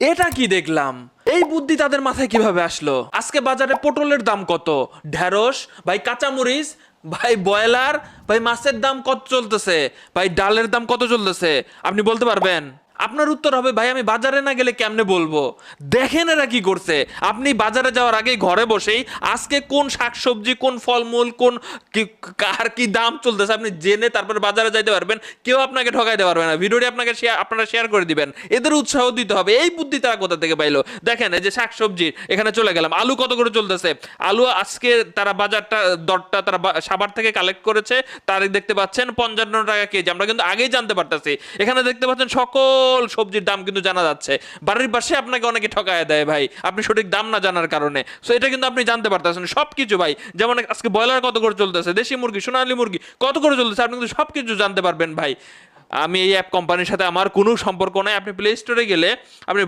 এটা কি দেখলাম? এই বুদ্ধি তাদের মাথায় কিভাবে আসলো? আজকে বাজারে পটলের দাম কত, ঢেঁড়স ভাই, কাঁচামরিচ ভাই, ব্রয়লার ভাই, মাছের দাম কত চলতেছে ভাই, ডালের দাম কত চলতেছে আপনি বলতে পারবেন? আপনার উত্তর হবে ভাই আমি বাজারে না গেলে কেমনে বলবো। দেখেন এরা কি করছে। আপনি বাজারে যাওয়ার আগে ঘরে বসেই আজকে কোন শাকসবজি, কোন ফলমূল, কোন কার কি দাম চলতেছে আপনি জেনে তারপরে বাজারে যাইতে পারবেন। কেউ আপনাকে ঠকাইতে পারবে না। ভিডিওটি আপনাকে আপনারা শেয়ার করে দিবেন, এদের উৎসাহ দিতে হবে। এই বুদ্ধি তারা কোথা থেকে পাইলো? দেখেন এই যে শাকসবজি, এখানে চলে গেলাম, আলু কত করে চলতেছে। আলু আজকে তারা বাজারটা দরটা তারা সাভার থেকে কালেক্ট করেছে, তারিখ দেখতে পাচ্ছেন 55 টাকা কেজি। আমরা কিন্তু আগেই জানতে পারতেছি। এখানে দেখতে পাচ্ছেন সকল সবজির দাম কিন্তু জানা যাচ্ছে। বাড়ির পাশে আপনাকে অনেকে ঠকায় দেয় ভাই, আপনি সঠিক দাম না জানার কারণে। সো এটা কিন্তু আপনি জানতে পারতেছেন সবকিছু ভাই। যেমন আজকে ব্রয়লার কত করে চলতেছে, দেশি মুরগি, সোনালী মুরগি কত করে চলতেছে, আপনি কিন্তু সবকিছু জানতে পারবেন ভাই। আমি এই অ্যাপ কোম্পানির সাথে আমার কোনো সম্পর্ক নাই। আপনি প্লে স্টোরে গেলে আপনি